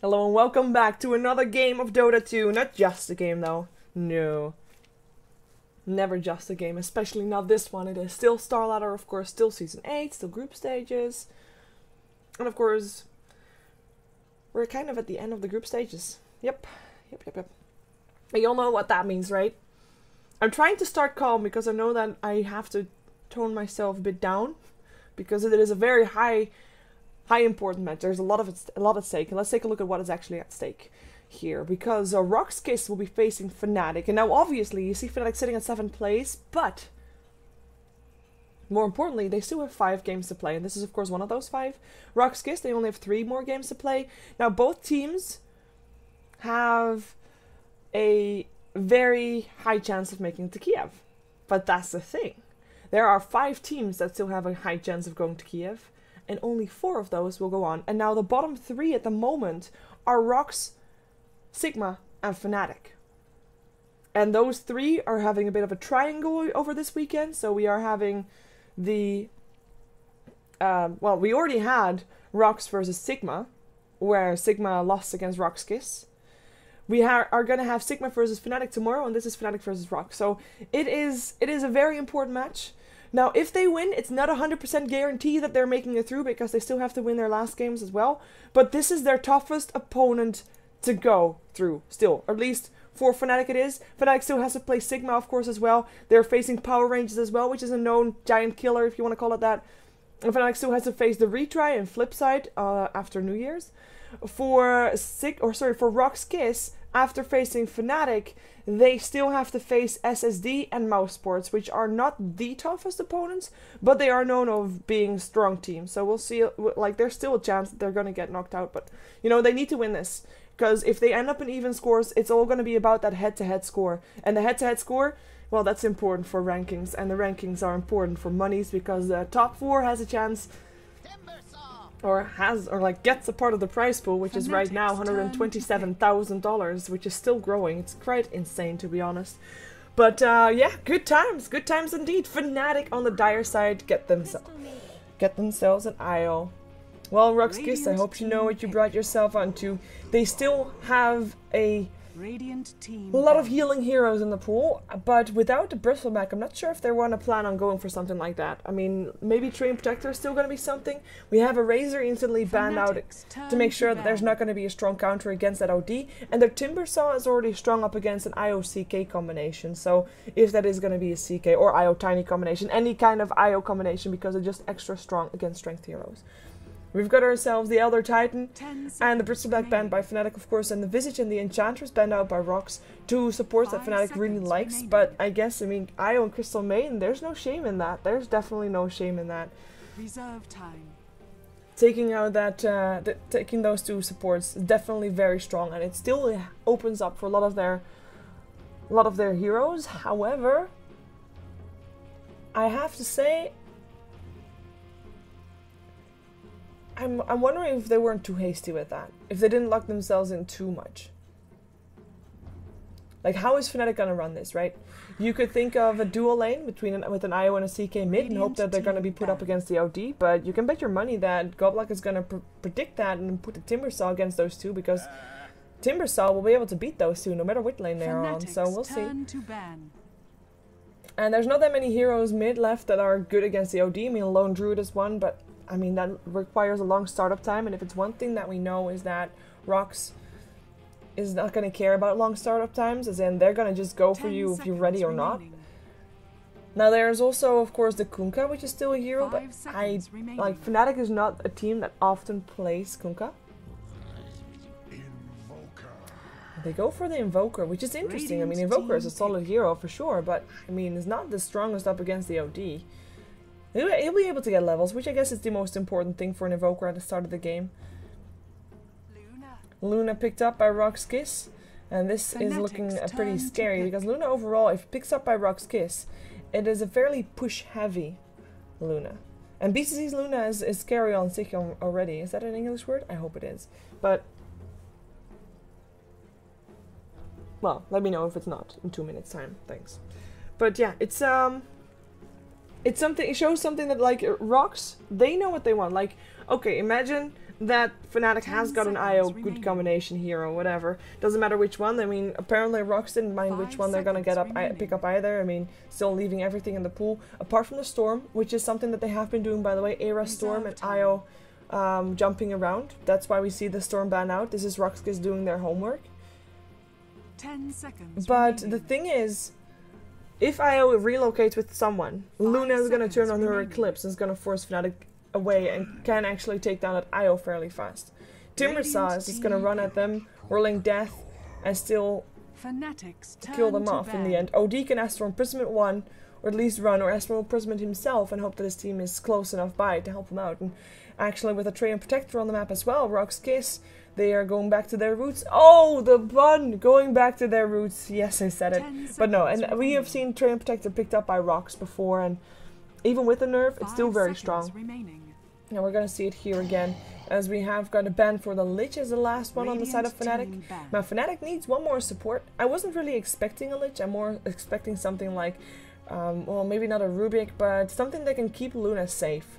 Hello and welcome back to another game of Dota 2. Not just a game though. No. Never just a game, especially not this one. It is still StarLadder, of course, still Season 8, still group stages. And of course, we're kind of at the end of the group stages. Yep. You all know what that means, right? I'm trying to start calm because I know that I have to tone myself a bit down. Because it is a very high important match. There's a lot at stake, and let's take a look at what is actually at stake here. Because RoX.KIS will be facing Fnatic, and now obviously you see Fnatic sitting at 7th place, but more importantly, they still have 5 games to play, and this is of course one of those 5. RoX.KIS, they only have 3 more games to play. Now both teams have a very high chance of making it to Kiev, but that's the thing. There are 5 teams that still have a high chance of going to Kiev, and only 4 of those will go on. And now the bottom 3 at the moment are RoX, Sigma, and Fnatic. And those 3 are having a bit of a triangle over this weekend. So we are having the... well, we already had RoX versus Sigma, where Sigma lost against RoX.KIS. We are going to have Sigma versus Fnatic tomorrow, and this is Fnatic versus RoX. So it is a very important match. Now, if they win, it's not 100% guarantee that they're making it through because they still have to win their last games as well. But this is their toughest opponent to go through still. Or at least for Fnatic it is. Fnatic still has to play Sigma, of course, as well. They're facing Power Rangers as well, which is a known giant killer, if you want to call it that. And Fnatic still has to face the retry and Flipside after New Year's. For RoX.KIS, after facing Fnatic, they still have to face SSD and Mousesports, which are not the toughest opponents, but they are known of being strong teams. So we'll see, like, there's still a chance that they're going to get knocked out, but, you know, they need to win this. Because if they end up in even scores, it's all going to be about that head-to-head score. And the head-to-head score, well, that's important for rankings, and the rankings are important for monies, because the top 4 has a chance... Or gets a part of the prize pool, which is right now $127,000, which is still growing. It's quite insane, to be honest. But yeah, good times indeed. Fnatic on the dire side get themselves an IO. Well, RoX.KIS, I hope you know what you brought yourself onto. They still have a lot of healing heroes in the pool, but without the Bristleback, I'm not sure if they want to plan on going for something like that. I mean, maybe Train Protector is still going to be something. We have a Razor instantly banned out to make sure that there's not going to be a strong counter against that OD, and their Timbersaw is already strong up against an IO-CK combination, so if that is going to be a CK or IO-Tiny combination, any kind of IO combination, because they're just extra strong against strength heroes. We've got ourselves the Elder Titan and the Bristleback banned by Fnatic, of course, and the Visage and the Enchantress banned out by RoX, 2 supports that Fnatic really likes, but I guess, I mean, Io and Crystal Maiden, there's no shame in that. There's definitely no shame in that. Reserve time. Taking out that, taking those 2 supports is definitely very strong, and it still opens up for a lot of their heroes. However, I have to say, I'm wondering if they weren't too hasty with that. If they didn't lock themselves in too much. Like, how is Fnatic gonna run this, right? You could think of a dual lane with an IO and a CK mid and hope that they're gonna be put up against the OD, but you can bet your money that Goblock is gonna predict that and put the Timbersaw against those 2, because Timbersaw will be able to beat those 2 no matter which lane they're on, so we'll see. And there's not that many heroes mid left that are good against the OD. I mean, Lone Druid is one, but I mean, that requires a long startup time, and if it's one thing that we know is that RoX is not going to care about long startup times, as in they're going to just go for you if you're ready or not. Now there's also, of course, the Kunkka, which is still a hero, but Fnatic is not a team that often plays Kunkka. They go for the Invoker, which is interesting. I mean, Invoker is a solid hero for sure, but I mean, it's not the strongest up against the OD. He'll be able to get levels, which I guess is the most important thing for an Invoker at the start of the game. Luna picked up by RoX.KIS, and this is looking pretty scary, because Luna overall, if it picks up by RoX.KIS, it is a fairly push-heavy Luna. And BCC's Luna is scary on sich already. Is that an English word? I hope it is. But, well, let me know if it's not in 2 minutes time. Thanks. But yeah, it's something, it shows something that, like, RoX, they know what they want. Like, okay, imagine that Fnatic has got an IO good combination here or whatever. Doesn't matter which one. I mean, apparently RoX didn't mind which one they're gonna pick up either. I mean, still leaving everything in the pool apart from the Storm, which is something that they have been doing, by the way. Era Storm and IO jumping around. That's why we see the Storm ban out. This is RoX.KIS doing their homework. 10 seconds. But the thing is, if IO relocates with someone, Luna is gonna turn on her Eclipse and is gonna force Fnatic away and can actually take down that IO fairly fast. Timbersaw is gonna run at them, whirling death, and still kill them off in the end. OD can ask for imprisonment 1, or at least run, or ask for imprisonment himself and hope that his team is close enough by to help him out. And actually with a Trey and Protector on the map as well, RoX.KIS, they are going back to their roots. Oh, the bun! Going back to their roots. Yes, I said it. But no, and we have seen Trey and Protector picked up by RoX before, and even with the nerf, it's still very strong. Now we're gonna see it here again, as we have got a ban for the Lich as the last one on the side of Fnatic. Now Fnatic needs one more support. I wasn't really expecting a Lich, I'm more expecting something like, well, maybe not a Rubik, but something that can keep Luna safe.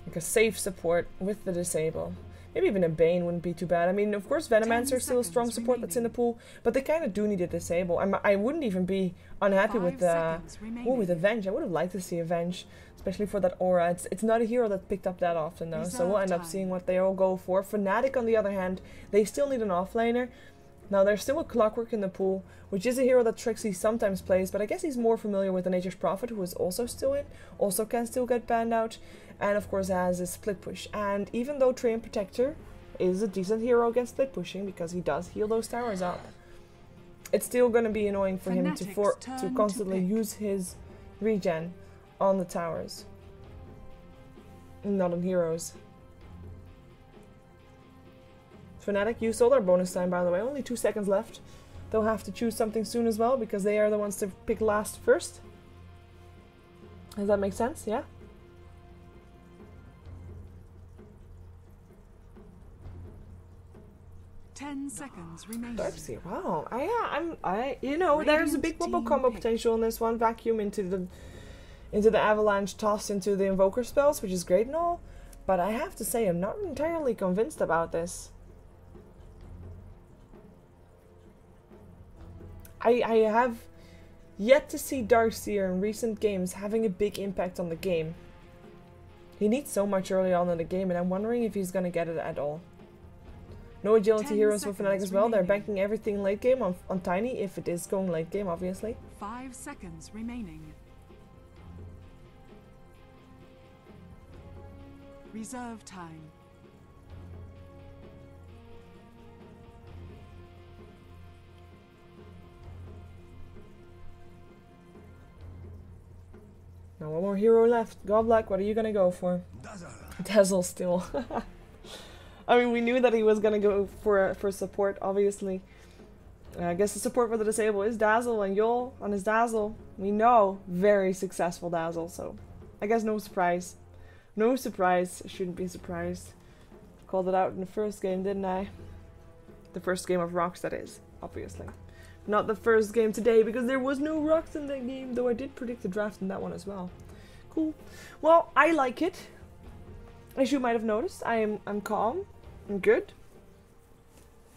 Like a safe support with the disable. Maybe even a Bane wouldn't be too bad. I mean, of course, Venomancer is still a strong support that's in the pool, but they kind of do need a disable. I wouldn't even be unhappy with with Avenge. I would have liked to see Avenge, especially for that aura. It's not a hero that's picked up that often, though, so we'll end up seeing what they all go for. Fnatic, on the other hand, they still need an offlaner. Now, there's still a Clockwork in the pool, which is a hero that Trixie sometimes plays, but I guess he's more familiar with the Nature's Prophet, who is also still in, also can still get banned out. And of course has a split push. And even though Trey and Protector is a decent hero against split pushing because he does heal those towers up, it's still going to be annoying for him to constantly use his regen on the towers, not on heroes. Fnatic used all their bonus time, by the way. Only 2 seconds left. They'll have to choose something soon as well because they are the ones to pick last first. Does that make sense? Yeah. Seconds remaining. Darcy, wow. You know, there's a big wobble combo potential in this one. Vacuum into the avalanche, toss into the invoker spells, which is great and all. But I have to say, I'm not entirely convinced about this. I have yet to see Darkseer in recent games having a big impact on the game. He needs so much early on in the game, and I'm wondering if he's gonna get it at all. No agility heroes for Fnatic as well. They're banking everything late game on Tiny, if it is going late game, obviously. 5 seconds remaining. Reserve time. Now one more hero left. Godblack, what are you gonna go for? Dazzle still. I mean, we knew that he was gonna go for support, obviously. I guess the support for the disable is Dazzle, and Yol on his Dazzle, we know, very successful Dazzle, so I guess no surprise. No surprise, I shouldn't be surprised. Called it out in the first game, didn't I? The first game of RoX, that is, obviously. Not the first game today, because there was no RoX in that game, though I did predict the draft in that one as well. Cool. Well, I like it. As you might have noticed, I'm calm. I'm good.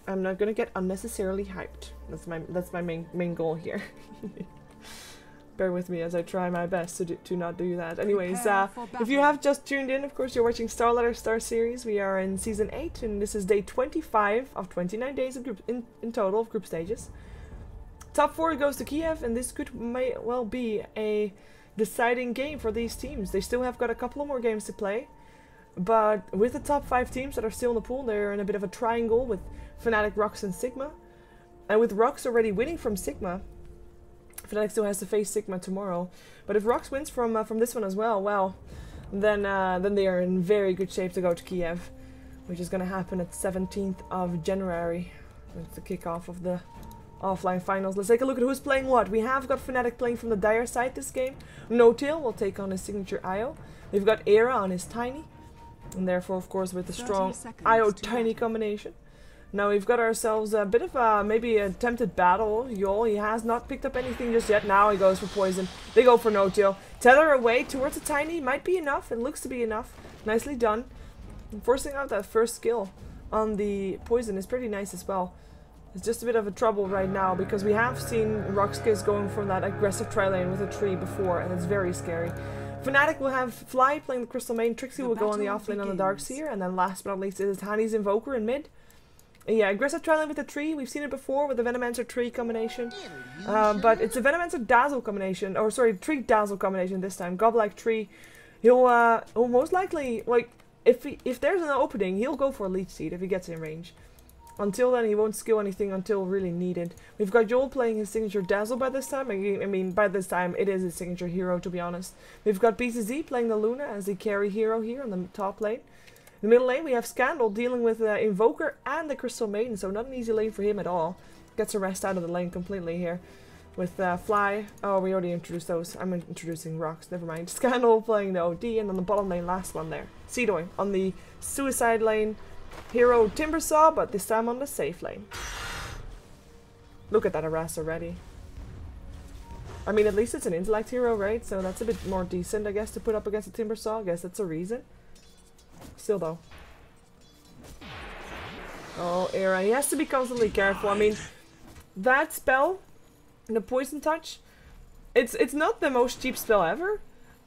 I'm not gonna get unnecessarily hyped. That's my main goal here. Bear with me as I try my best to not do that. Anyways, if you have just tuned in, of course you're watching StarLadder Star Series. We are in Season 8, and this is day 25 of 29 days of in total of group stages. Top 4 goes to Kiev, and this may well be a deciding game for these teams. They still have got a couple of more games to play. But with the top 5 teams that are still in the pool, they're in a bit of a triangle with Fnatic, RoX, and Sigma. And with RoX already winning from Sigma, Fnatic still has to face Sigma tomorrow. But if RoX wins from this one as well, well, then they are in very good shape to go to Kiev, which is going to happen at 17th of January. That's the kickoff of the offline finals. Let's take a look at who's playing what. We have got Fnatic playing from the Dire side this game. No-Tail will take on his signature IO. We've got Era on his Tiny. And therefore, of course, with the strong IO Tiny combination. Now we've got ourselves a bit of maybe a attempted battle. Yol, he has not picked up anything just yet. Now he goes for poison. They go for no-tail. Tether away towards the Tiny. Might be enough. It looks to be enough. Nicely done. And forcing out that first skill on the poison is pretty nice as well. It's just a bit of a trouble right now because we have seen RoX.KIS going for that aggressive tri-lane with a tree before, and it's very scary. Fnatic will have Fly playing the Crystal Main, Trixie will go on the offlane on the Darkseer, and then last but not least is Hani's Invoker in mid. And yeah, aggressive tri-lane with the tree, we've seen it before with the Venomancer tree combination. But it's a Venomancer Dazzle combination, or sorry, Tree Dazzle combination this time. Godlike Tree, he'll most likely, like, if there's an opening, he'll go for a Leech Seed if he gets in range. Until then, he won't skill anything until really needed. We've got Joel playing his signature Dazzle by this time. I mean, by this time, it is his signature hero, to be honest. We've got BCZ playing the Luna as the carry hero here on the top lane. In the middle lane, we have Scandal dealing with the Invoker and the Crystal Maiden, so not an easy lane for him at all. Gets a rest out of the lane completely here. With Fly. Oh, we already introduced those. I'm introducing RoX, never mind. Scandal playing the OD, and on the bottom lane, last one there. Seedoy on the Suicide lane. Hero Timbersaw, but this time on the safe lane. Look at that harass already. I mean, at least it's an intellect hero, right? So that's a bit more decent, I guess, to put up against a Timbersaw. I guess that's a reason. Still, though. Oh, Era. He has to be constantly careful. I mean, that spell, the Poison Touch, it's not the most cheap spell ever,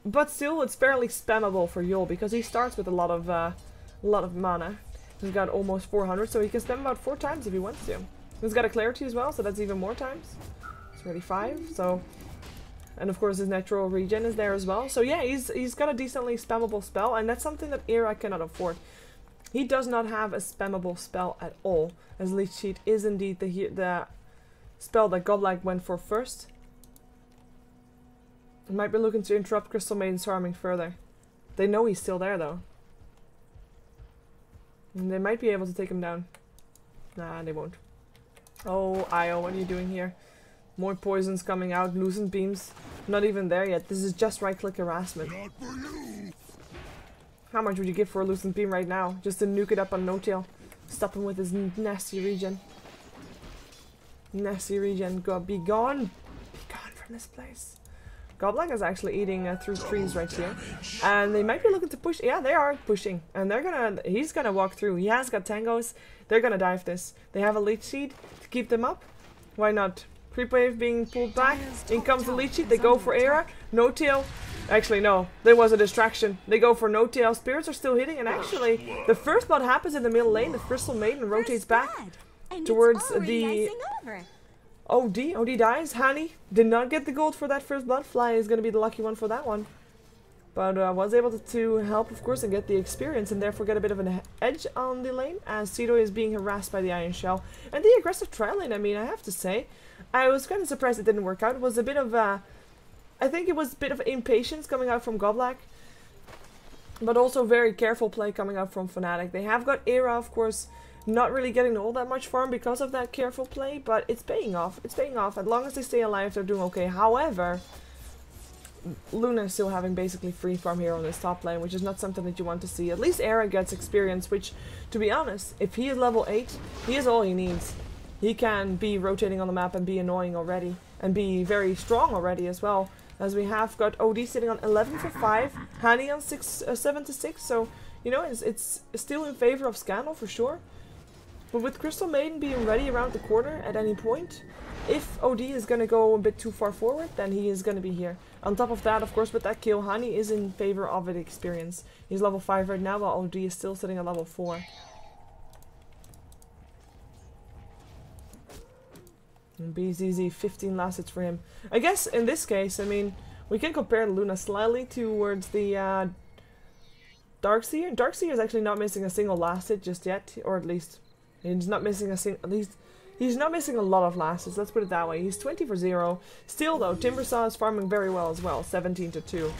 but still, it's fairly spammable for Yul because he starts with a lot of mana. He's got almost 400, so he can spam about 4 times if he wants to. He's got a Clarity as well, so that's even more times. It's already 5, so... And of course his natural regen is there as well. So yeah, he's got a decently spammable spell, and that's something that Era cannot afford. He does not have a spammable spell at all, as Leech Seed is indeed the spell that Godlike went for first. He might be looking to interrupt Crystal Maiden's farming further. They know he's still there though. And they might be able to take him down. Nah, they won't. Oh, Io, what are you doing here? More poisons coming out, Lucent Beams. Not even there yet. This is just right-click harassment. How much would you give for a Lucent Beam right now? Just to nuke it up on No-Tail. Stop him with his nasty regen. Nasty regen. Be gone! Be gone from this place. Godlike is actually eating through trees right here. And they might be looking to push. Yeah, they are pushing. And he's gonna walk through. He has got tangos. They're gonna dive this. They have a Leech Seed to keep them up. Why not? Creep wave being pulled back. In comes the Leech Seed. They go for Era. No-Tail. Actually, no. There was a distraction. They go for No-Tail. Spirits are still hitting. And actually, the first blood happens in the middle lane. The Crystal Maiden rotates back towards the... OD. OD dies. Hani did not get the gold for that first blood. Fly is going to be the lucky one for that one. But was able to help, of course, and get the experience, and therefore get a bit of an edge on the lane, as Seedoy is being harassed by the Iron Shell. And the aggressive tri-lane, I mean, I have to say, I was kind of surprised it didn't work out. It was a bit of I think it was a bit of impatience coming out from Godlike. But also very careful play coming out from Fnatic. They have got Era, of course, not really getting all that much farm because of that careful play, but it's paying off. It's paying off. As long as they stay alive, they're doing okay. However, Luna is still having basically free farm here on this top lane, which is not something that you want to see. At least Era gets experience, which, to be honest, if he is level 8, he is all he needs. He can be rotating on the map and be annoying already, and be very strong already as well. As we have got OD sitting on 11 for 5, Hani on 7 to 6, so, you know, it's still in favor of Scandal for sure. But with Crystal Maiden being ready around the corner at any point, if OD is going to go a bit too far forward, then he is going to be here. On top of that, of course, with that kill, Hani is in favor of the experience. He's level 5 right now, while OD is still sitting at level 4. And BZZ, 15 last hits for him. I guess, in this case, I mean, we can compare Luna slightly towards the Darkseer. Darkseer is actually not missing a single last hit just yet, or at least... He's not missing he's not missing a lot of last hits, let's put it that way. He's 20 for 0. Still though, Timbersaw is farming very well as well, 17 to 2.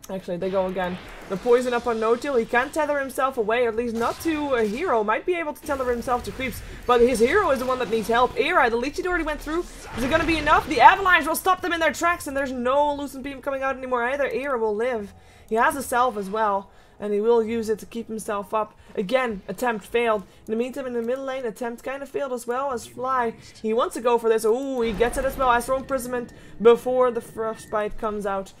Actually, they go again. The poison up on No-Tail. He can't tether himself away, or at least not to a hero. Might be able to tether himself to creeps, but his hero is the one that needs help. Era, the Leech Seed already went through. Is it going to be enough? The Avalanche will stop them in their tracks, and there's no Lucent Beam coming out anymore either. Era will live. He has a Salve as well, and he will use it to keep himself up. Again, attempt failed. In the meantime, in the middle lane, attempt kind of failed as well as Fly. He wants to go for this. Ooh, he gets it as well. Astral Imprisonment before the Frostbite comes out.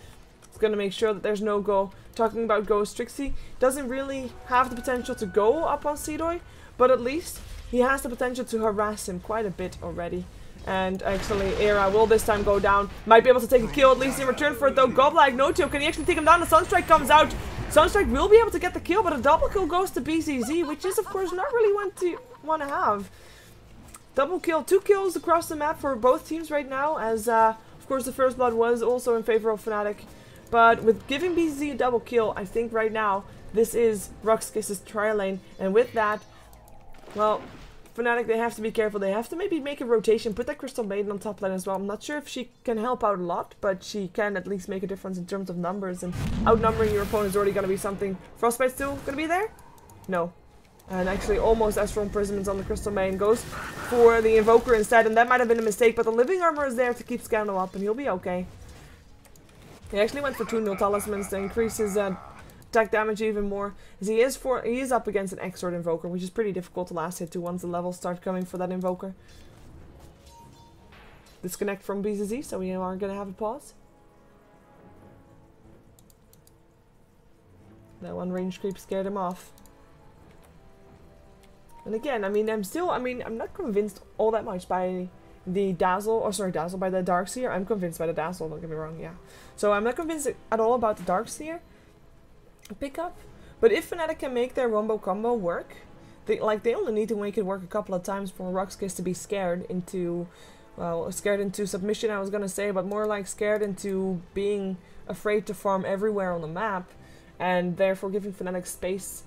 It's going to make sure that there's no go. Talking about Ghost, Trixie doesn't really have the potential to go up on Seedoy, but at least he has the potential to harass him quite a bit already. And actually, Era will this time go down. Might be able to take a kill, at least in return for it though. Goblag, no kill. Can he actually take him down? The Sunstrike comes out. Sunstrike will be able to get the kill, but a double kill goes to BZZ, which is of course not really want to have. Double kill, 2 kills across the map for both teams right now, as of course the first blood was also in favor of Fnatic. But with giving BZZ a double kill, I think right now this is RoX.KIS's trial lane, and with that, well, Fnatic, they have to be careful. They have to maybe make a rotation, put that Crystal Maiden on top lane as well. I'm not sure if she can help out a lot, but she can at least make a difference in terms of numbers, and outnumbering your opponent is already going to be something. Frostbite's still going to be there? No. And actually almost Astral Imprisonment on the Crystal Maiden goes for the Invoker instead, and that might have been a mistake, but the Living Armor is there to keep Scandal up, and he'll be okay. He actually went for 2 Null Talismans to increase his attack damage even more, as he is up against an X-Sword Invoker, which is pretty difficult to last hit to once the levels start coming for that Invoker. Disconnect from BZZ, so we are going to have a pause. That one range creep scared him off. And again, I mean, I'm not convinced all that much by the Dazzle, by the Darkseer. I'm convinced by the Dazzle, don't get me wrong, yeah. So I'm not convinced at all about the Darkseer pickup, but if Fnatic can make their Wombo combo work, they only need to make it work a couple of times for RoX.KIS to be scared into, well, scared into submission I was gonna say, but more like scared into being afraid to farm everywhere on the map, and therefore giving Fnatic space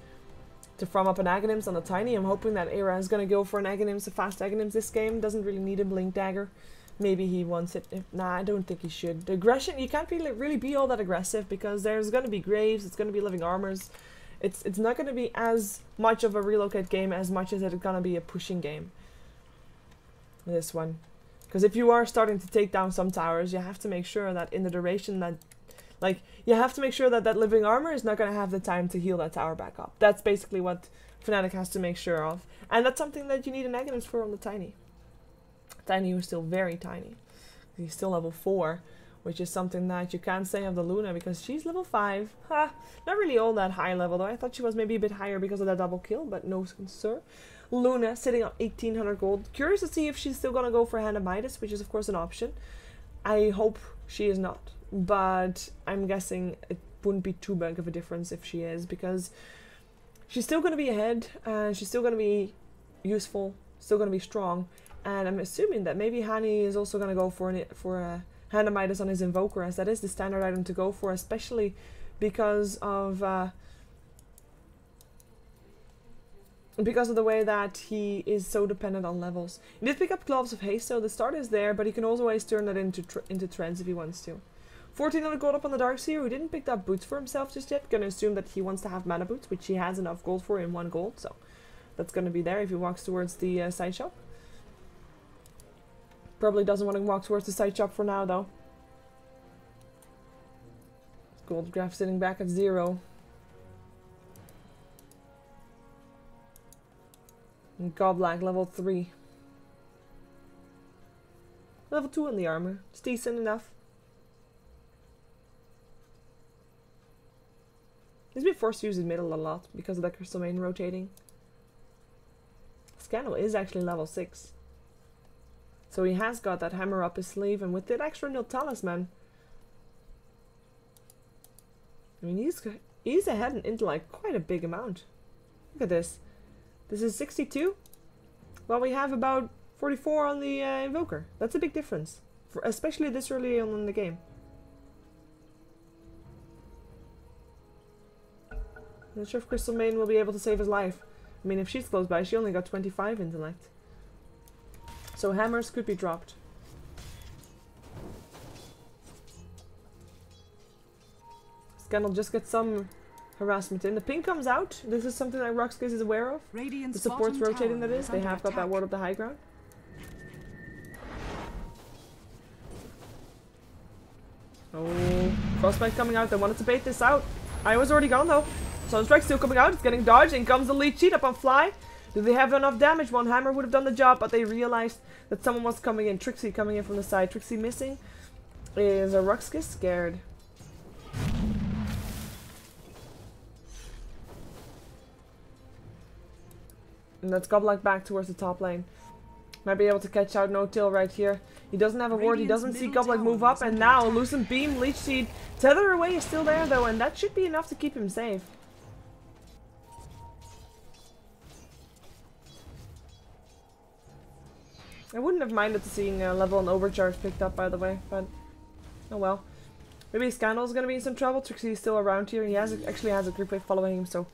to farm up an Aghanims on the Tiny. I'm hoping that Era is gonna go for an Aghanims, a fast Aghanims this game. Doesn't really need a Blink Dagger. Maybe he wants it. Nah, I don't think he should. The aggression, you can't really be all that aggressive, because there's going to be Graves, it's going to be Living Armors. It's not going to be as much of a relocate game as much as it's going to be a pushing game. This one. Because if you are starting to take down some towers, you have to make sure that in the duration that... Like, you have to make sure that that Living Armor is not going to have the time to heal that tower back up. That's basically what Fnatic has to make sure of. And that's something that you need an Aghanims for on the Tiny. Tiny was still very tiny. He's still level 4, which is something that you can't say of the Luna, because she's level 5. Ha! Not really all that high level though. I thought she was maybe a bit higher because of that double kill, but no sir. Luna sitting on 1800 gold. Curious to see if she's still gonna go for Hand of Midas, which is of course an option. I hope she is not, but I'm guessing it wouldn't be too big of a difference if she is, because she's still gonna be ahead, and she's still gonna be useful, still gonna be strong. And I'm assuming that maybe Hani is also going to go for a Hand of Midas on his Invoker, as that is the standard item to go for, especially because of the way that he is so dependent on levels. He did pick up Gloves of Haste, so the start is there, but he can always turn that into trends if he wants to. 1400 gold up on the Darkseer, who didn't pick up boots for himself just yet. Gonna assume that he wants to have mana boots, which he has enough gold for in 1 gold, so that's gonna be there if he walks towards the side shop. Probably doesn't want to walk towards the side shop for now, though. Gold graph sitting back at 0. And Goblag, level 3. Level 2 in the armor. It's decent enough. He's been forced to use his middle a lot because of that Crystal Maiden rotating. Scandal is actually level 6. So he has got that hammer up his sleeve, and with that extra Null Talisman, I mean, he's ahead in intellect quite a big amount. Look at this. This is 62. Well, we have about 44 on the Invoker. That's a big difference, especially this early on in the game. I'm not sure if Crystal Maiden will be able to save his life. I mean, if she's close by, she only got 25 intellect. So hammers could be dropped. Scandal just gets some harassment in. The ping comes out. This is something that RoX.KIS is aware of. The support's rotating, that is. They have got that ward up the high ground. Oh, Frostbite coming out. They wanted to bait this out. I was already gone though. Sunstrike still coming out. It's getting dodged. In comes the lead cheat up on Fly. Do they have enough damage? One hammer would have done the job, but they realized that someone was coming in. Trixie coming in from the side. Trixie missing. Is a RoX.KIS scared? And let's Goblik back towards the top lane. Might be able to catch out No-Till right here. He doesn't have a ward, he doesn't see Goblik move up, and now Lucent Beam, Leech Seed, Tether Away is still there though, and that should be enough to keep him safe. I wouldn't have minded seeing level and overcharge picked up, by the way, but oh well. Maybe Scandal's gonna be in some trouble. Trixie's still around here. He actually has a group wave following him, so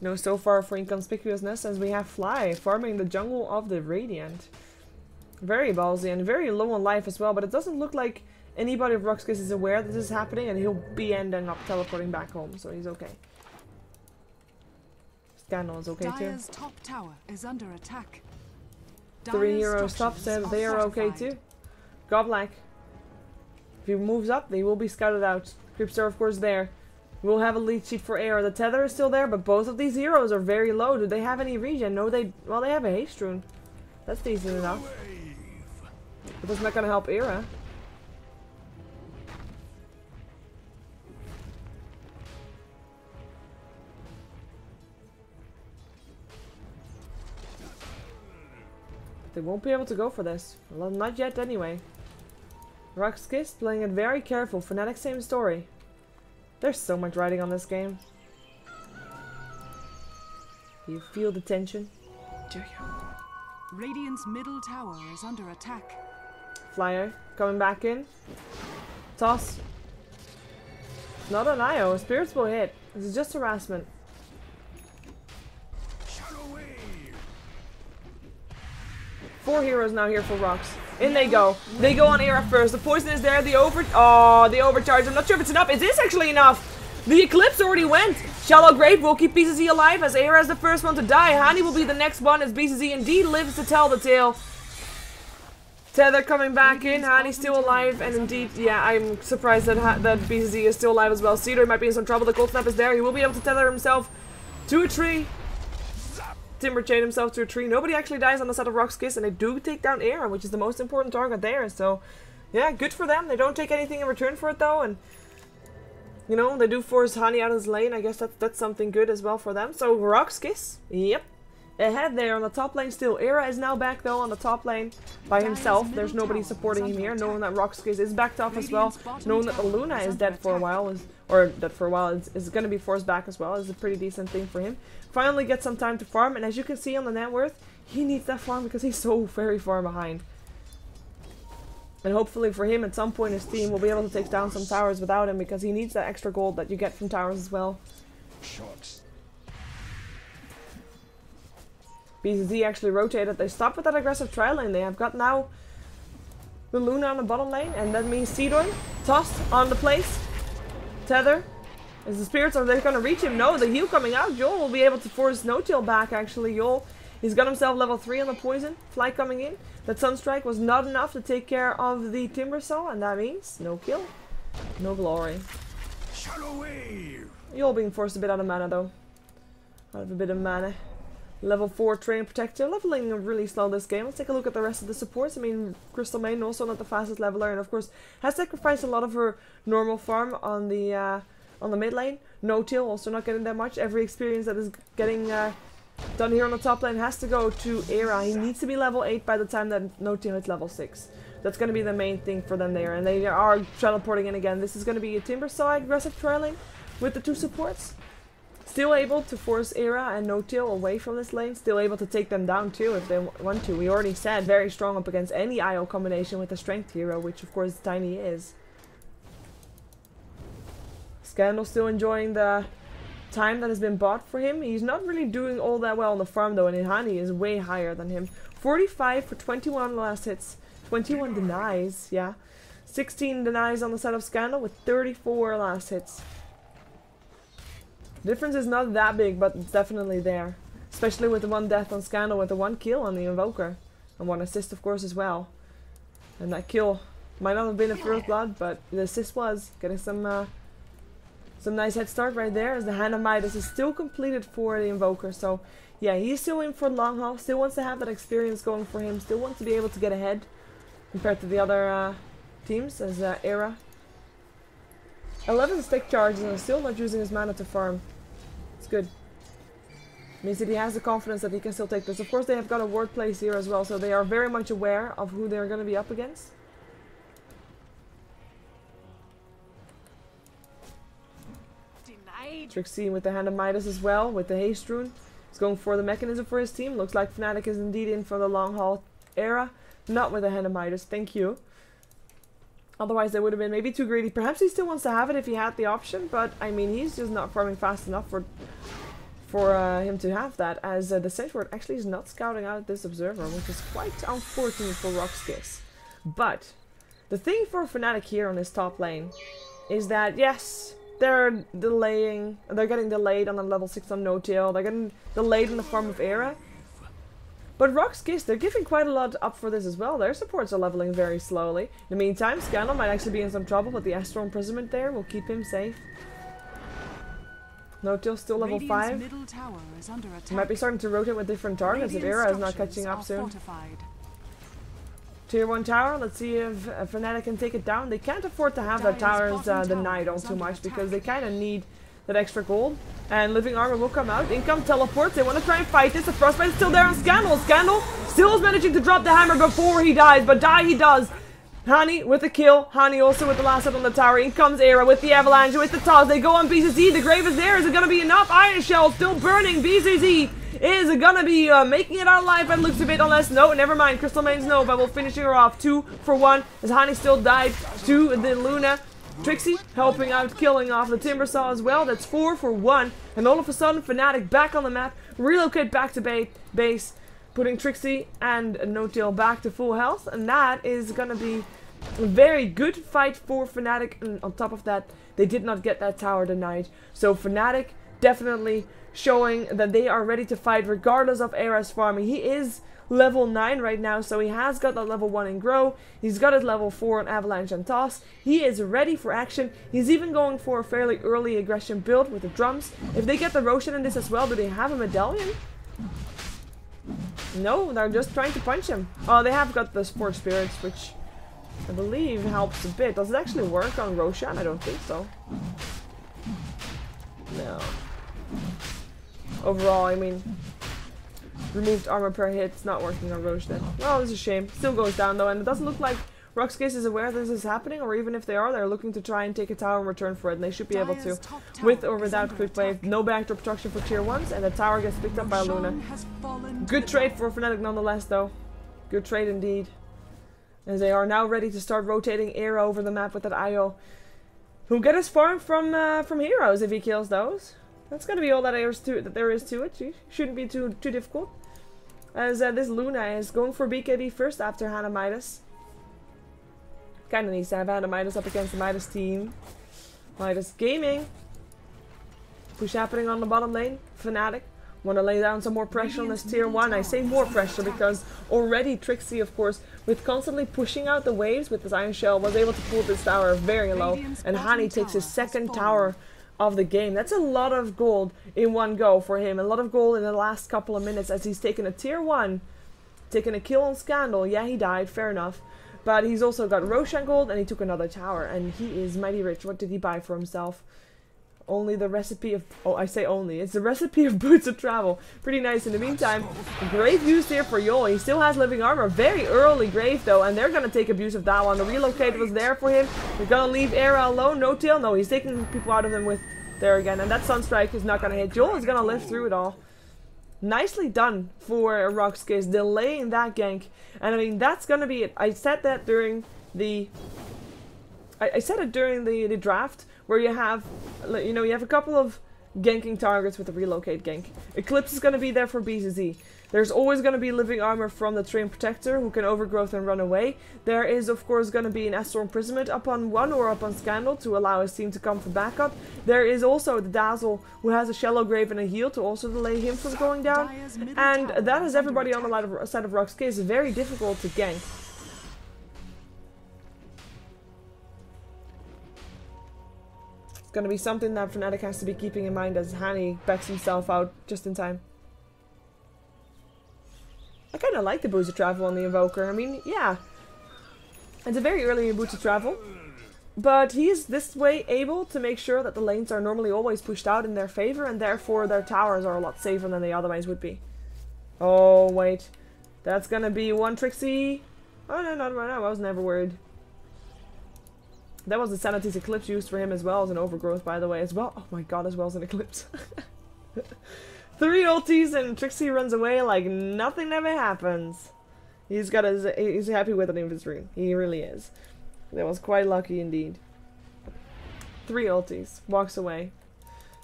you know, so far for inconspicuousness, as we have Fly farming the jungle of the Radiant. Very ballsy and very low on life as well, but it doesn't look like anybody of RoX.KIS is aware that this is happening, and he'll be ending up teleporting back home, so he's okay. Scandal is okay too. Top tower is under attack. 3 heroes stops and they are okay too. Goblik. If he moves up, they will be scouted out. Creepster of course there. We'll have a lead sheet for air. The tether is still there, but both of these heroes are very low. Do they have any regen? No, they have a haste rune. That's decent enough. But that's not gonna help Era. They won't be able to go for this. Well, not yet anyway. RoX.KIS playing it very careful. Fnatic, same story. There's so much riding on this game. You feel the tension? Do you? Radiant's middle tower is under attack. Flyer coming back in. Toss. Not an IO. Spirits will hit. This is just harassment. 4 heroes now here for RoX. In they go. They go on Era first. The poison is there. The overcharge. I'm not sure if it's enough. It is actually enough. The Eclipse already went. Shallow Grave will keep BCZ alive as Era is the first one to die. Hani will be the next one as BCZ indeed lives to tell the tale. Tether coming back in. Hani's still alive, and indeed, yeah, I'm surprised that BCZ is still alive as well. Cedar might be in some trouble. The Cold Snap is there. He will be able to tether himself to a tree. Timber chain himself to a tree. Nobody actually dies on the side of RoX.KIS, and they do take down Era, which is the most important target there. So, yeah, good for them. They don't take anything in return for it though, and you know, they do force Hani out of his lane. I guess that's something good as well for them. So RoX.KIS, yep, ahead there on the top lane still. Era is now back though on the top lane by himself. There's nobody supporting him here. Knowing that RoX.KIS is backed off as well. Knowing that the Luna is dead for a while is going to be forced back as well is a pretty decent thing for him. Finally get some time to farm, and as you can see on the net worth, he needs that farm because he's so very far behind. And hopefully for him, at some point his team will be able to take down some towers without him, because he needs that extra gold that you get from towers as well. BZZ actually rotated. They stopped with that aggressive tri lane. They have got now the Luna on the bottom lane, and that means Seedorn tossed on the place. Tether. Is the spirits, are they going to reach him? No, the heal coming out. Joel will be able to force No-Till back actually. Joel, he's got himself level 3 on the poison. Fly coming in. That Sunstrike was not enough to take care of the Timber Saw, and that means no kill, no glory. Joel being forced a bit out of mana though. Out of a bit of mana. Level 4 Train Protector, leveling really slow this game. Let's take a look at the rest of the supports. I mean, Crystal Main also not the fastest leveler, and of course has sacrificed a lot of her normal farm on the mid lane. No-Till also not getting that much. Every experience that is getting done here on the top lane has to go to Era. He needs to be level 8 by the time that No-Till hits level 6. That's going to be the main thing for them there, and they are teleporting in again. This is going to be a Timber Saw aggressive tri lane with the 2 supports. Still able to force Era and No-Till away from this lane. Still able to take them down too if they want to. We already said very strong up against any IO combination with the strength hero, which of course Tiny is. Scandal still enjoying the time that has been bought for him. He's not really doing all that well on the farm though, and Hani is way higher than him. 45 for 21 last hits. 21 denies, yeah. 16 denies on the side of Scandal with 34 last hits. Difference is not that big, but it's definitely there. Especially with the 1 death on Scandal, with the 1 kill on the Invoker. And 1 assist of course as well. And that kill might not have been a first blood, but the assist was. Getting some nice head start right there, as the Hand of Midas is still completed for the Invoker. So yeah, he's still in for the long haul. Still wants to have that experience going for him. Still wants to be able to get ahead compared to the other teams as Era. 11 stick charges and still not using his mana to farm. It's good. Means that he has the confidence that he can still take this. Of course, they have got a ward place here as well, so they are very much aware of who they're going to be up against. Denied. Trixie with the Hand of Midas as well, with the Haste Rune. He's going for the mechanism for his team. Looks like Fnatic is indeed in for the long haul era. Not with the Hand of Midas, thank you. Otherwise they would have been maybe too greedy. Perhaps he still wants to have it if he had the option, but I mean he's just not farming fast enough for him to have that, as the Sentward actually is not scouting out this Observer, which is quite unfortunate for RoX.KIS. But the thing for Fnatic here on this top lane is that yes, they're getting delayed on the level 6 on no-tail, they're getting delayed in the form of Era. But RoX.KIS, they're giving quite a lot up for this as well. Their supports are leveling very slowly. In the meantime, Scandal might actually be in some trouble, but the Astral Imprisonment there will keep him safe. No-tail still level 5. Middle tower is under attack. Might be starting to rotate with different targets if Era is not catching up soon. Fortified. Tier 1 tower, let's see if Fnatic can take it down. They can't afford to have that towers denied on too much, because they kind of need that extra gold. And Living Armor will come out. In come Teleport. They want to try and fight this. The Frostbite is still there on Scandal. Scandal still is managing to drop the hammer before he dies, but die he does. Hani with the kill. Hani also with the last hit on the tower. In comes Era with the Avalanche, with the toss. They go on BCZ. The grave is there. Is it going to be enough? Iron Shell still burning. BCZ is going to be making it out alive, and looks a bit, unless... No, never mind. Crystal Mains Nova will finishing her off. 2 for 1 as Hani still died to the Luna. Trixie helping out, killing off the Timbersaw as well. That's 4 for 1. And all of a sudden, Fnatic back on the map. Relocate back to base. Putting Trixie and No-Tail back to full health. And that is going to be a very good fight for Fnatic. And on top of that, they did not get that tower denied. So Fnatic definitely showing that they are ready to fight regardless of Era's farming. He is level 9 right now, so he has got that level 1 in Grow. He's got his level 4 on Avalanche and Toss. He is ready for action. He's even going for a fairly early aggression build with the drums. If they get the Roshan in this as well, do they have a medallion? No, they're just trying to punch him. Oh, they have got the Sport Spirits, which I believe helps a bit. Does it actually work on Roshan? I don't think so. No. Overall, I mean, removed armor per hit, it's not working on Roshan. Well, it's a shame. Still goes down though, and it doesn't look like RoX.KIS is aware this is happening, or even if they are, they're looking to try and take a tower in return for it, and they should be able to. With or without quick wave, no backdrop protection for tier 1s, and the tower gets picked up by Luna. Good trade for Fnatic nonetheless though. Good trade indeed. As they are now ready to start rotating Era over the map with that IO. Who'll get his farm from heroes if he kills those. That's gonna be all that there is to it. Shouldn't be too difficult. As this Luna is going for BKB first after Hand of Midas. Kinda needs to have Hand of Midas up against the Midas team. Midas Gaming. Push happening on the bottom lane. Fnatic want to lay down some more pressure on this tier 1. I say more pressure because already Trixie, of course, with constantly pushing out the waves with this Iron Shell, was able to pull this tower very low. And Hani takes his second tower of the game. That's a lot of gold in one go for him. A lot of gold in the last couple of minutes as he's taken a tier 1, taken a kill on Scandal. Yeah, he died, fair enough. But he's also got Roshan gold and he took another tower. And he is mighty rich. What did he buy for himself? Only the recipe of... Oh, I say only. It's the recipe of boots of travel. Pretty nice. In the meantime, Grave used here for Yol. He still has living armor. Very early Grave, though. And they're going to take abuse of that one. The relocate was there for him. They're going to leave Era alone. No tail. No, he's taking people out of him with... There again. And that Sunstrike is not going to hit. Yol is going to live through it all. Nicely done for RoX.KIS. Delaying that gank. And I mean, that's going to be it. I said that during the... I said it during the draft, where you have, you know, you have a couple of ganking targets with the relocate gank. Eclipse is going to be there for BZZ. There's always going to be living armor from the Train Protector, who can overgrowth and run away. There is, of course, going to be an Astral Imprisonment up on 1 or up on Scandal to allow his team to come for backup. There is also the Dazzle, who has a Shallow Grave and a heal to also delay him from going down. And that is everybody on the side of RoX.KIS. Very difficult to gank. Going to be something that Fnatic has to be keeping in mind as Hani backs himself out just in time. I kind of like the boots of travel on the Invoker. I mean, yeah. It's a very early boots of travel. But he's this way able to make sure that the lanes are normally always pushed out in their favor, and therefore their towers are a lot safer than they otherwise would be. Oh, wait. That's gonna be one Trixie. Oh, no, not right now. I was never worried. That was the Sanity's Eclipse used for him as well as an overgrowth, by the way, as well. Oh my god, as well as an Eclipse. 3 ultis and Trixie runs away like nothing ever happens. He's happy with an inventory. He really is. That was quite lucky indeed. 3 ultis. Walks away.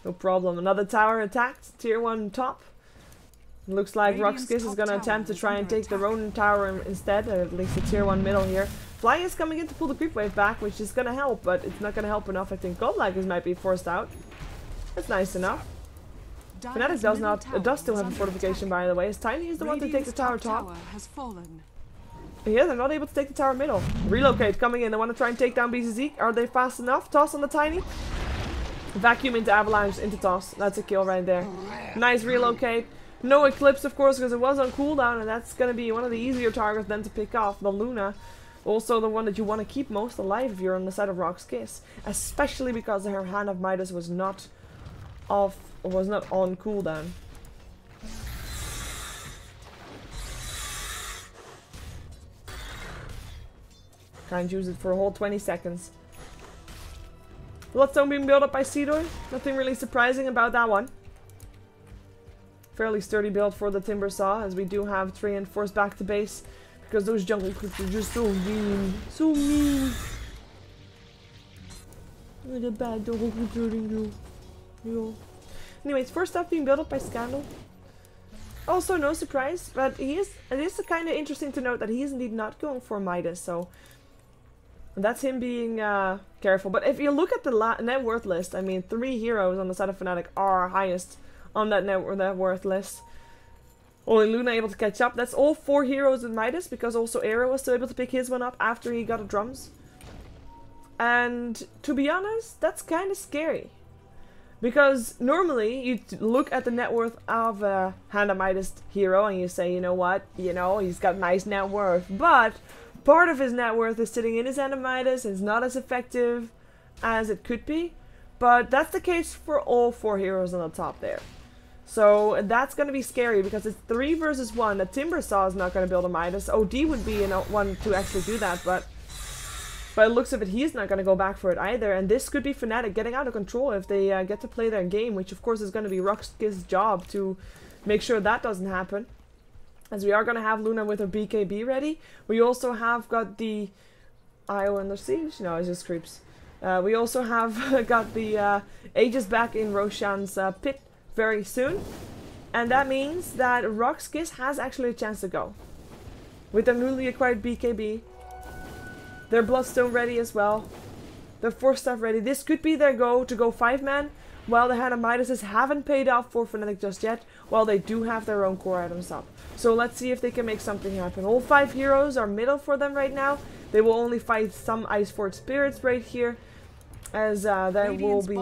No problem. Another tower attacked. Tier 1 top. Looks like RoX.KIS is gonna attempt to try and take the Ronin tower instead, or at least the tier 1 middle here. Flying is coming in to pull the creep wave back, which is gonna help, but it's not gonna help enough. I think Godlike might be forced out. That's nice enough. Fnatic does still have a fortification, by the way. As Tiny is the one to take the tower top. Yeah, they're not able to take the tower middle. Relocate coming in. They want to try and take down BCZ. Are they fast enough? Toss on the Tiny. Vacuum into Avalanche into Toss. That's a kill right there. Nice relocate. No Eclipse, of course, because it was on cooldown, and that's going to be one of the easier targets then to pick off. The Luna. Also the one that you want to keep most alive if you're on the side of RoX.KIS. Especially because her Hand of Midas was not on cooldown. Can't use it for a whole 20 seconds. Bloodstone being built up by Seedor. Nothing really surprising about that one. Fairly sturdy build for the Timber Saw, as we do have Treant forced back to base. Because those jungle creeps are just so mean. So mean. What a bad jungle creeps hurting you. Anyways, first up being built up by Scandal. Also no surprise, but it is kind of interesting to note that he is indeed not going for Midas, so that's him being careful. But if you look at the net worth list, I mean 3 heroes on the side of Fnatic are highest on that net worth list. Only Luna able to catch up. That's all 4 heroes with Midas, because also Aero was still able to pick his one up after he got a drums. And to be honest, that's kind of scary. Because normally you look at the net worth of a Hand of Midas hero and you say, you know what, he's got nice net worth. But part of his net worth is sitting in his Hand of Midas. It's not as effective as it could be. But that's the case for all 4 heroes on the top there. So that's going to be scary because it's 3 versus 1. The Timber Saw is not going to build a Midas. OD would be one to actually do that, but by the looks of it, he's not going to go back for it either. And this could be Fnatic getting out of control if they get to play their game, which of course is going to be RoX.KIS' job to make sure that doesn't happen. As we are going to have Luna with her BKB ready. We also have got the IO and the Siege. No, it's just creeps. We also have got the Aegis back in Roshan's pit very soon, and that means that RoX.KIS has actually a chance to go. With their newly acquired BKB, their Bloodstone ready as well, their Force Staff ready, this could be their go to go 5-man, while the Hand of Midas haven't paid off for Fnatic just yet, while they do have their own core items up. So let's see if they can make something happen. All 5 heroes are middle for them right now. They will only fight some Iceforge Spirits right here, as they will be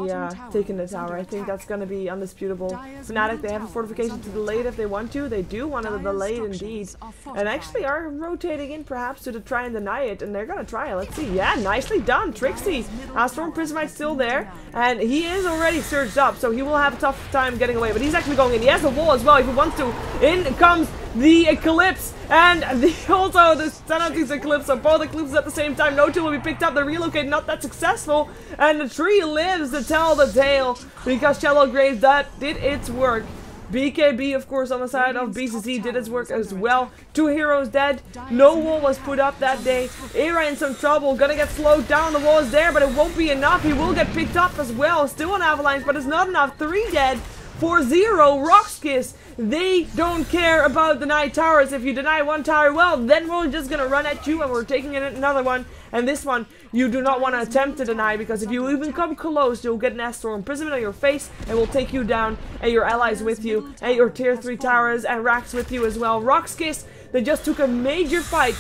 taking the tower. I think that's going to be undisputable. Fnatic, they have a fortification to delay it if they want to. They do want to delay it indeed. And actually are rotating in perhaps to try and deny it. And they're going to try it. Let's see. Yeah, nicely done. Trixie. Storm Prismite still there. And he is already surged up. So he will have a tough time getting away. But he's actually going in. He has a wall as well if he wants to. In comes the Eclipse. And also the Sanity's Eclipse. So both Eclipses at the same time. No two will be picked up. The relocate not that successful. And the tree lives to tell the tale because Shallow Grave did its work. BKB, of course, on the side of BCZ did its work as well. 2 heroes dead. No wall was put up that day. Era in some trouble. Gonna get slowed down. The wall is there, but it won't be enough. He will get picked up as well. Still an Avalanche, but it's not enough. 3 dead. 4-0. RoX.KIS. They don't care about denied towers. If you deny 1 tower, well, then we're just gonna run at you and we're taking in another one. And this one, you do not want to attempt to deny, because if you even come close, you'll get an Storm Imprisonment on your face and will take you down, and your allies with you, and your tier 3 towers and racks with you as well. RoX.KIS, they just took a major fight.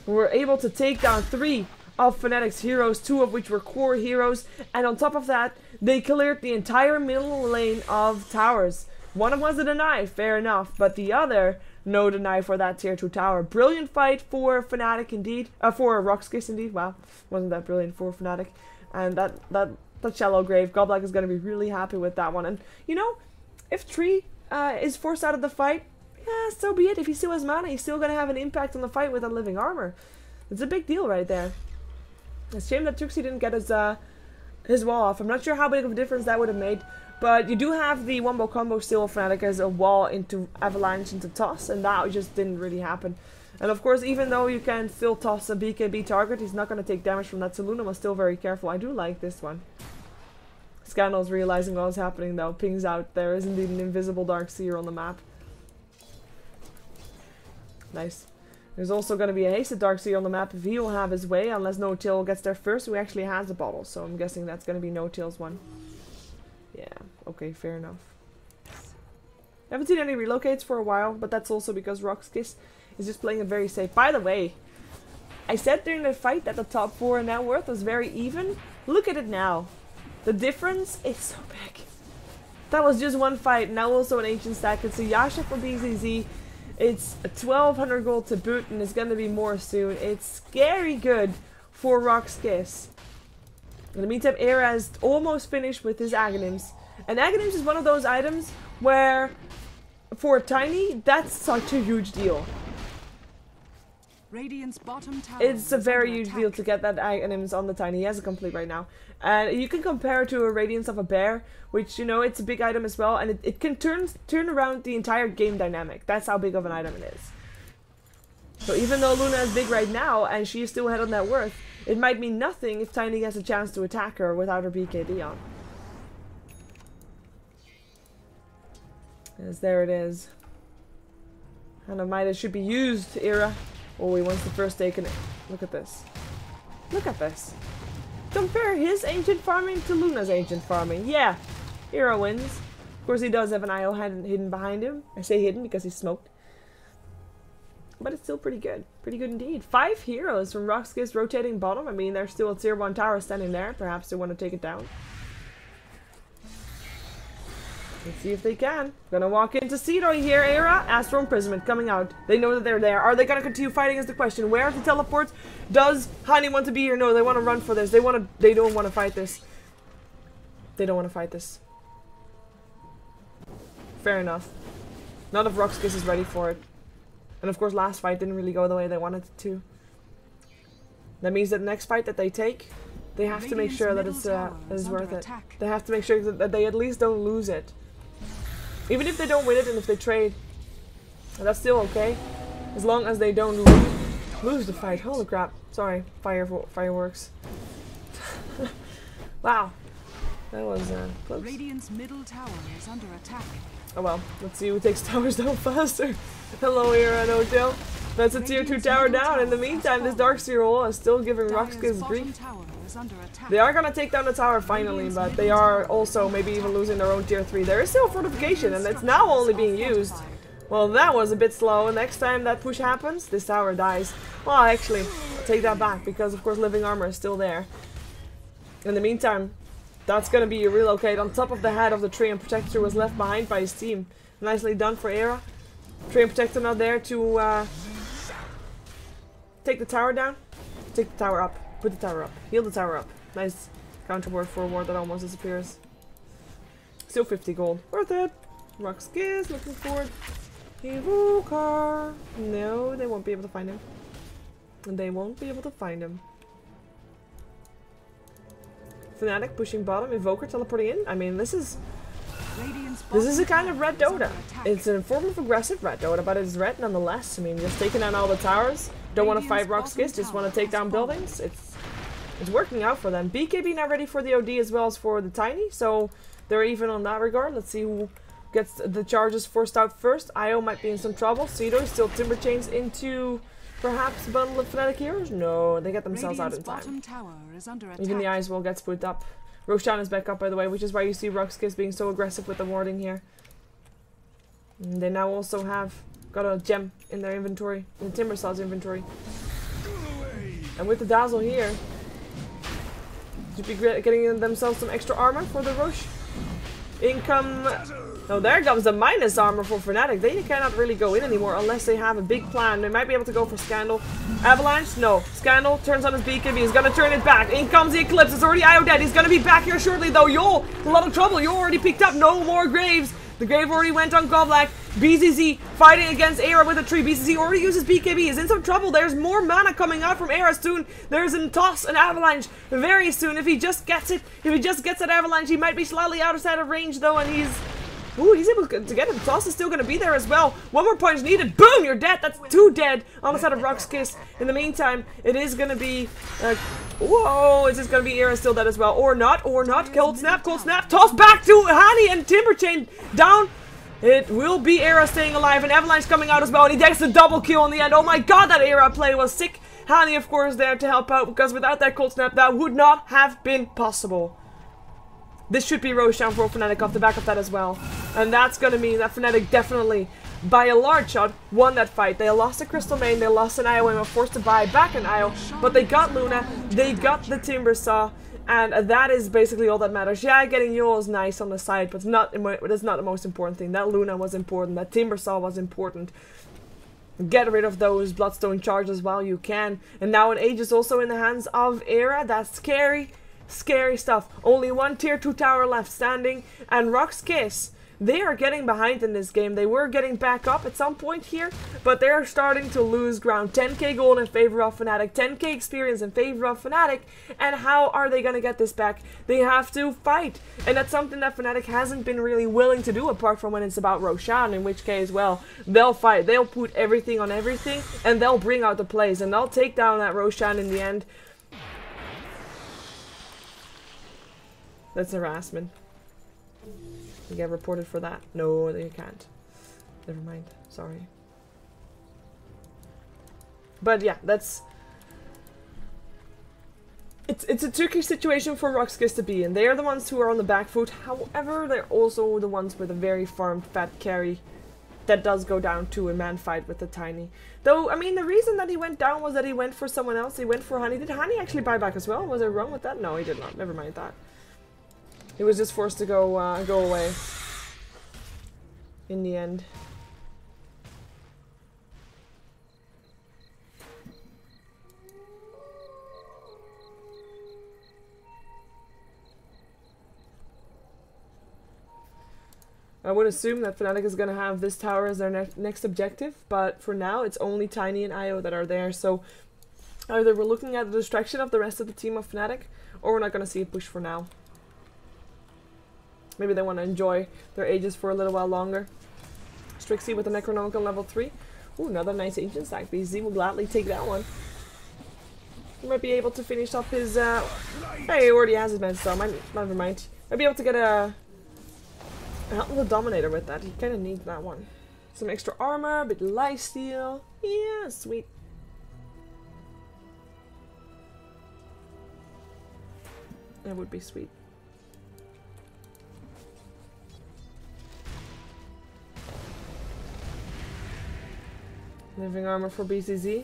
Were able to take down 3 of Fnatic's heroes, 2 of which were core heroes, and on top of that, they cleared the entire middle lane of towers. One of them was a deny, fair enough, but the other no deny for that tier 2 tower. Brilliant fight for Fnatic indeed. For RoX.KIS indeed. Wow, wasn't that brilliant for Fnatic. And that shallow grave, Goblak is going to be really happy with that one. And you know, if Tree is forced out of the fight, yeah, so be it. If he still has mana, he's still going to have an impact on the fight with unliving armor. It's a big deal right there. It's a shame that Tuxi didn't get his wall off. I'm not sure how big of a difference that would have made. But you do have the wombo combo still of Fnatic as a wall into Avalanche into toss, and that just didn't really happen. And of course, even though you can still toss a BKB target, he's not going to take damage from that, so Luna was still very careful. I do like this one. Scandal's realizing what was happening though, pings out. There is indeed an invisible Darkseer on the map. Nice. There's also going to be a hasted Darkseer on the map if he will have his way, unless No-Tail gets there first, who actually has the bottle. So I'm guessing that's going to be No-Tail's one. Yeah, okay, fair enough. I haven't seen any relocates for a while, but that's also because RoX.KIS is just playing it very safe. By the way, I said during the fight that the top 4 net worth was very even. Look at it now. The difference is so big. That was just one fight, now also an ancient stack. It's a Yasha for BZZ. It's 1200 gold to boot, and it's going to be more soon. It's scary good for RoX.KIS. In the meantime, Era is almost finished with his Aghanims. And Aghanims is one of those items where, for Tiny, that's such a huge deal. Radiant's bottom tower It's a very huge deal to get that Aghanims on the Tiny. He has it complete right now. And you can compare it to a Radiance of a Bear, which, you know, it's a big item as well. And it can turn around the entire game dynamic. That's how big of an item it is. So even though Luna is big right now, and she is still ahead on net worth, it might mean nothing if Tiny gets a chance to attack her without her BKB on. Yes, there it is. Hand of Midas should be used, Era. Oh, he wants the first take in it. Look at this. Look at this. Compare his ancient farming to Luna's ancient farming. Yeah, Era wins. Of course, he does have an IO hidden behind him. I say hidden because he's smoked. But it's still pretty good. Pretty good indeed. 5 heroes from RoX.KIS rotating bottom. I mean, there's still a tier 1 tower standing there. Perhaps they want to take it down. Let's see if they can. Gonna walk into Seedoy here, Era. Astral Imprisonment coming out. They know that they're there. Are they gonna continue fighting is the question. Where are the teleports? Does Hani want to be here? No, they want to run for this. They don't want to fight this. They don't want to fight this. Fair enough. None of RoX.KIS is ready for it. And of course, last fight didn't really go the way they wanted it to. That means that the next fight that they take, they have to make sure that it's worth it. They have to make sure that they at least don't lose it. Even if they don't win it and if they trade, that's still okay. As long as they don't lose the fight. Holy crap. Sorry. Fireworks. Wow. That was close. Radiant's middle tower is under attack. Oh well. Let's see who takes towers down faster. Hello, Era, No-Tail. That's a tier 2 tower down. In the meantime, this Darkseer wall is still giving RoX.KIS grief. They are gonna take down the tower finally, but they are also maybe even losing their own tier 3. There is still fortification, and it's now only being used. Well, that was a bit slow. Next time that push happens, this tower dies. Well, actually, I'll take that back, because of course living armor is still there. In the meantime, that's gonna be a relocate on top of the head of the Tree and Protector was left behind by his team. Nicely done for Era. Tree and Protector not there to take the tower down. Take the tower up. Put the tower up. Heal the tower up. Nice counter ward for a ward that almost disappears. Still 50 gold. Worth it. RoX.KIS looking forward. Evoker. No, they won't be able to find him. And they won't be able to find him. Fnatic pushing bottom. Evoker teleporting in. I mean, this is a kind of red Dota. It's a form of aggressive red Dota, but it's red nonetheless. I mean, just taking down all the towers. Don't want to fight RoX.KIS, just want to take down buildings. It's working out for them. BKB now ready for the OD as well as for the Tiny, so they're even on that regard. Let's see who gets the charges forced out first. IO might be in some trouble. Seedo still Timber Chains into perhaps a bundle of Fnatic heroes? No, they get themselves out in time. Even the Ice Wall gets put up. Roshan is back up, by the way, which is why you see RoX.KIS being so aggressive with the warding here. And they now also have got a gem in their inventory, in the Timber Saw's inventory. And with the Dazzle here, should be getting themselves some extra armor for the rush. In come Now there comes the minus armor for Fnatic. They cannot really go in anymore unless they have a big plan. They might be able to go for Scandal. Avalanche? No. Scandal turns on his BKB. He's gonna turn it back. In comes the Eclipse. It's already IO dead. He's gonna be back here shortly though. Yo, a lot of trouble. You already picked up. No more Graves. The Grave already went on Goblack. BZZ fighting against Era with a tree. BZZ already uses BKB. He's in some trouble. There's more mana coming out from Era soon. There's a toss, an Avalanche very soon. If he just gets it, if he just gets that Avalanche, he might be slightly outside of range though, and he's... Ooh, he's able to get it. Toss is still going to be there as well. One more punch needed. Boom, you're dead. That's 2 dead on the side of RoX.KIS. In the meantime, it is going to be... whoa, it's just going to be Era still dead as well. Or not. Cold snap. Toss back to Hani and Timberchain down. It will be Era staying alive. And Avalanche coming out as well. And he gets the double kill in the end. Oh my god, that Era play was sick. Hani, of course, there to help out. Because without that cold snap, that would not have been possible. This should be Roshan for Fnatic off the back of that as well. And that's going to mean that Fnatic definitely, by a large shot, won that fight. They lost the Crystal Main, they lost an IO and were forced to buy back an IO. But they got Luna, they got the Timber Saw, and that is basically all that matters. Yeah, getting Yule is nice on the side, but it's not the most important thing. That Luna was important, that Timber Saw was important. Get rid of those Bloodstone charges while you can. And now an Age is also in the hands of Era. That's scary. Scary stuff. Only one tier 2 tower left standing, and RoX.KIS, they are getting behind in this game. They were getting back up at some point here, but they're starting to lose ground. 10k gold in favor of Fnatic, 10k experience in favor of Fnatic, and how are they gonna get this back? They have to fight, and that's something that Fnatic hasn't been really willing to do, apart from when it's about Roshan, in which case, well, they'll fight. They'll put everything on everything, and they'll bring out the plays, and they'll take down that Roshan in the end. That's harassment. You get reported for that? No, you can't. Never mind. Sorry. But yeah, that's... It's a tricky situation for RoX.KIS to be in. They are the ones who are on the back foot. However, they're also the ones with a very farmed fat carry that does go down to a man fight with the Tiny. Though, I mean, the reason that he went down was that he went for someone else. He went for Hani. Did Hani actually buy back as well? Was I wrong with that? No, he did not. Never mind that. He was just forced to go away in the end. I would assume that Fnatic is going to have this tower as their next objective, but for now it's only Tiny and IO that are there, so either we're looking at the distraction of the rest of the team of Fnatic, or we're not going to see a push for now. Maybe they want to enjoy their Ages for a little while longer. Strixie with the Necronomicon level 3. Ooh, another nice Ancient stack. BZ will gladly take that one. He might be able to finish up his... Hey, he already has his Magic Star. Never mind. Might be able to get a Help with the Dominator with that. He kind of needs that one. Some extra armor, a bit of lifesteal. Yeah, sweet. That would be sweet. Living armor for BCZ.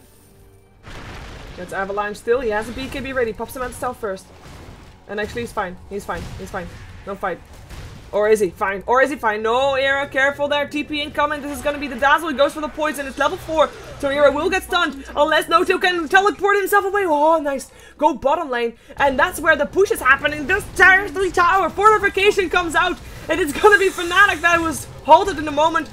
That's Avalanche still. He has a BKB ready. Pops him at stealth first. And actually he's fine. He's fine. He's fine. Don't fight. Or is he? Fine. Or is he fine? No, Era, careful there. TP incoming. This is going to be the Dazzle. He goes for the poison. It's level 4. So Era will get stunned. Unless No2 can teleport himself away. Oh, nice. Go bottom lane. And that's where the push is happening. This tier 3 tower. Fortification comes out. And it's going to be Fnatic that was halted in a moment.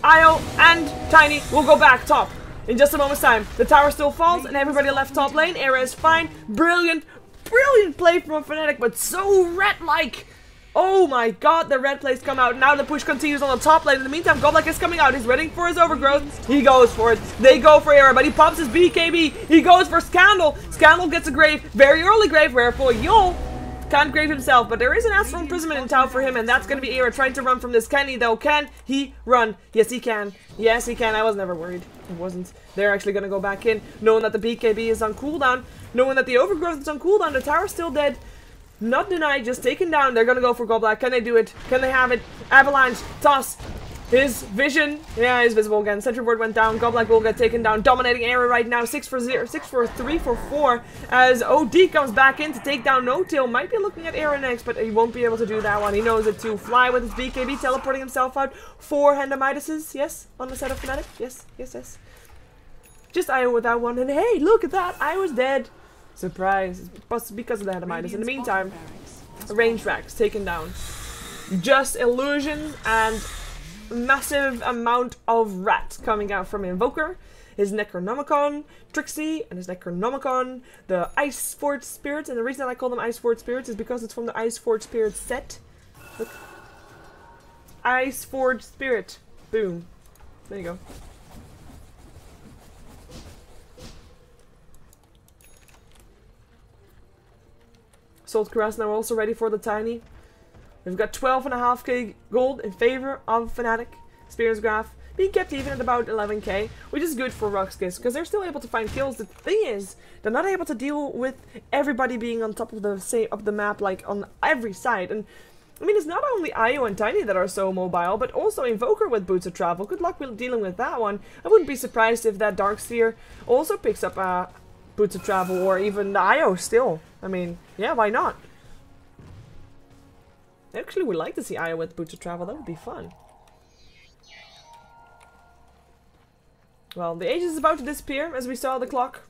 IO and Tiny will go back top in just a moment's time. The tower still falls and everybody left top lane. Era is fine. Brilliant, brilliant play from Fnatic, but so red-like. Oh my god, the red plays come out. Now the push continues on the top lane. In the meantime, Goblack is coming out. He's waiting for his overgrowth. He goes for it. They go for Era, but he pops his BKB. He goes for Scandal. Scandal gets a grave. Very early grave, rare for Yul. Can't grave himself, but there is an Astral Imprisonment in town for him, and that's going to be Era trying to run from this. Can he, though? Can he run? Yes, he can. Yes, he can. I was never worried. I wasn't. They're actually going to go back in, knowing that the BKB is on cooldown, knowing that the Overgrowth is on cooldown. The tower's still dead. Not denied, just taken down. They're going to go for Goblack. Can they do it? Can they have it? Avalanche, toss. His vision, yeah, is visible again. Sentry ward went down. Goblak will get taken down. Dominating area right now. 6 for 0, 6 for 3 for 4. As OD comes back in to take down No-Tail. Might be looking at Era next, but he won't be able to do that one. He knows it to fly with his BKB, teleporting himself out. 4 Handamidases, yes, on the side of Fnatic. Yes, yes, yes. Just IO with that one. And hey, look at that. I was dead. Surprise. Because of the Handamidas. In the meantime, range racks taken down. Just illusions and massive amount of rats coming out from Invoker, his Necronomicon, Trixie, and his Necronomicon, the Ice Forge Spirits, and the reason I call them Ice Forge Spirits is because it's from the Ice Forge Spirit set. Look. Ice Forge Spirit. Boom. There you go. Salt Caress now also ready for the Tiny. We've got 12.5k gold in favor of Fnatic. Spears Graph being kept even at about 11k, which is good for RoX.KIS because they're still able to find kills. The thing is, they're not able to deal with everybody being on top of the map, like on every side. And I mean, it's not only IO and Tiny that are so mobile, but also Invoker with Boots of Travel. Good luck with dealing with that one. I wouldn't be surprised if that Darkseer also picks up Boots of Travel, or even the IO still. I mean, yeah, why not? Actually, we'd like to see IO with Boots of Travel. That would be fun. Well, the age is about to disappear, as we saw the clock.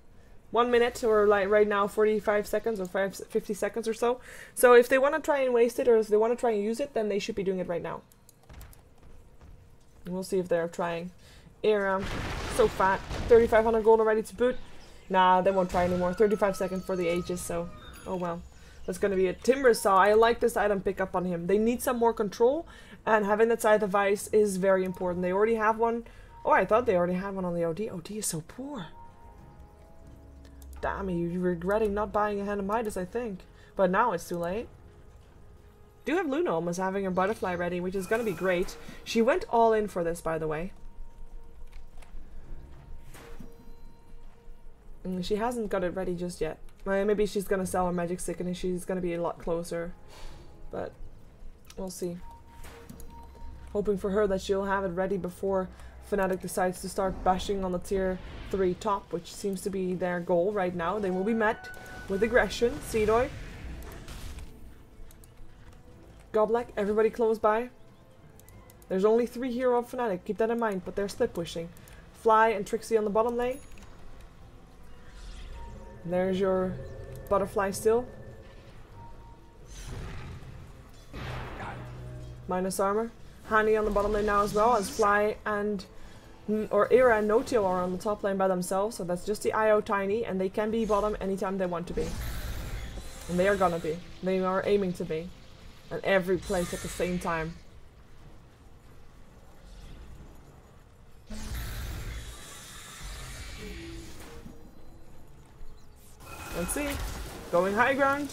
1 minute, or like right now 45 seconds, or 50 seconds or so. So if they want to try and waste it, or if they want to try and use it, then they should be doing it right now. And we'll see if they're trying. Era, so fat. 3,500 gold already to boot. Nah, they won't try anymore. 35 seconds for the ages, so oh well. That's gonna be a Timber Saw. I like this item pickup on him. They need some more control, and having that Scythe of Ice is very important. They already have one. Oh, I thought they already had one on the OD. OD is so poor. Damn, you're regretting not buying a Hand of Midas, I think. But now it's too late. Do have Luna almost having her butterfly ready, which is gonna be great. She went all in for this, by the way. She hasn't got it ready just yet. Maybe she's gonna sell her magic stick and she's gonna be a lot closer. But we'll see. Hoping for her that she'll have it ready before Fnatic decides to start bashing on the tier 3 top, which seems to be their goal right now. They will be met with aggression. Seedoy. Goblak, everybody close by. There's only 3 here of Fnatic, keep that in mind, but they're split pushing. Fly and Trixie on the bottom lane. There's your butterfly still. Minus armor. Hani on the bottom lane now as well, as Fly and Era and No-Tail are on the top lane by themselves, so that's just the IO Tiny, and they can be bottom anytime they want to be. And they are gonna be. They are aiming to be. At every place at the same time. Let's see. Going high ground.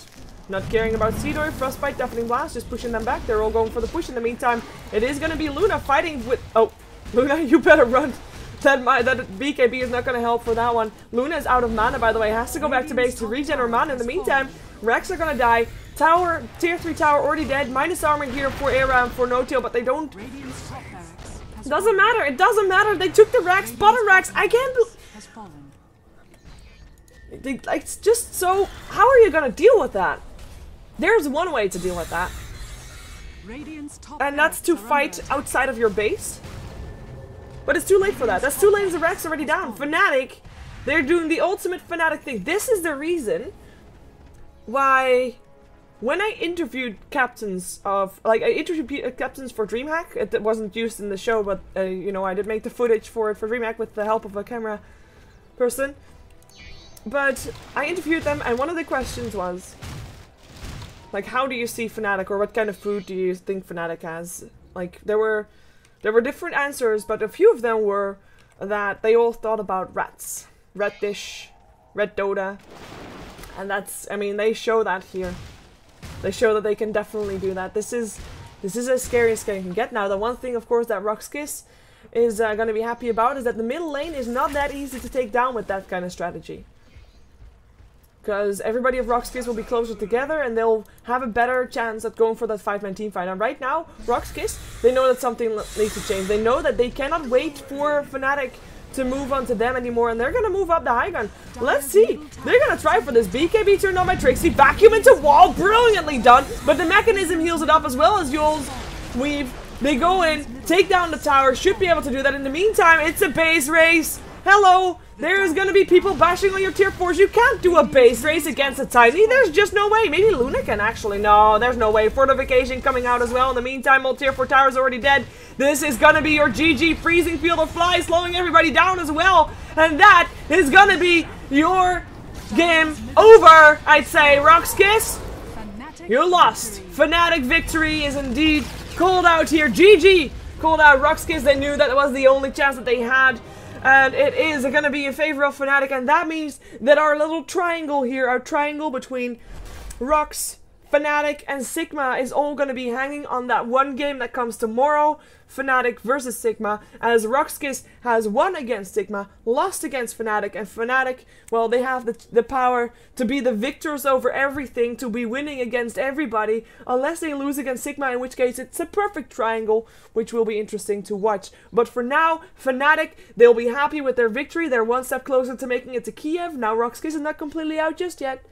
Not caring about Seedoy. Frostbite, Deafening Blast, just pushing them back. They're all going for the push. In the meantime, it is going to be Luna fighting with... Oh, Luna, you better run. That BKB is not going to help for that one. Luna is out of mana, by the way. Has to go back to base to regen her mana. In the meantime, Rex are going to die. Tower, tier 3 tower already dead. Minus armor here for Era and for No-Tail, but they don't... It doesn't matter. It doesn't matter. They took the Rex. Bottom Rex. I can't... It's just so... How are you gonna deal with that? There's one way to deal with that. And that's to fight outside of your base. But it's too late for that. That's 2 lanes of Rex already down. Fnatic, they're doing the ultimate Fnatic thing. This is the reason why... When I interviewed captains of... Like, I interviewed captains for DreamHack. It wasn't used in the show, but, you know, I did make the footage for it for DreamHack with the help of a camera person. But I interviewed them, and one of the questions was, like, how do you see Fnatic, or what kind of food do you think Fnatic has? Like, there were different answers, but a few of them were that they all thought about rats. Red dish, red Dota, and that's, I mean, they show that here. They show that they can definitely do that. This is as scary as they can get. Now, the one thing, of course, that RoX.KIS is going to be happy about is that the middle lane is not that easy to take down with that kind of strategy. Because everybody of RoX.KIS will be closer together and they'll have a better chance at going for that 5-man team fight. And right now, RoX.KIS, they know that something needs to change. They know that they cannot wait for Fnatic to move on to them anymore, and they're gonna move up the high gun. Let's see. They're gonna try for this. BKB turned on by Trixie. Vacuum into wall. Brilliantly done. But the mechanism heals it up as well as Yule's weave. They go in, take down the tower. Should be able to do that. In the meantime, it's a base race. Hello. There's gonna be people bashing on your tier 4s. You can't do a base race against a Tiny. There's just no way. Maybe Luna can actually. No, there's no way. Fortification coming out as well. In the meantime, old tier 4 tower is already dead. This is gonna be your GG freezing field of flies, slowing everybody down as well. And that is gonna be your game over, I'd say. RoX.KIS, you lost. Fnatic victory is indeed called out here. GG called out RoX.KIS. They knew that was the only chance that they had. And it is going to be in favor of Fnatic, and that means that our little triangle here, our triangle between RoX, Fnatic, and Sigma is all going to be hanging on that one game that comes tomorrow, Fnatic versus Sigma, as RoX.KIS has won against Sigma, lost against Fnatic, and Fnatic, well, they have the power to be the victors over everything, to be winning against everybody, unless they lose against Sigma, in which case it's a perfect triangle, which will be interesting to watch. But for now, Fnatic, they'll be happy with their victory. They're one step closer to making it to Kiev. Now RoX.KIS is not completely out just yet,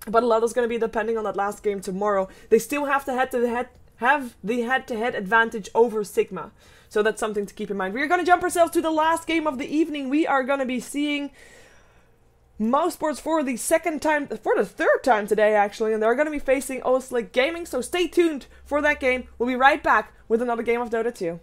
but a lot is going to be depending on that last game tomorrow. They still have to have the head-to-head advantage over Sigma. So that's something to keep in mind. We are going to jump ourselves to the last game of the evening. We are going to be seeing Mousesports for the third time today, actually. And they're going to be facing Oslick Gaming. So stay tuned for that game. We'll be right back with another game of Dota 2.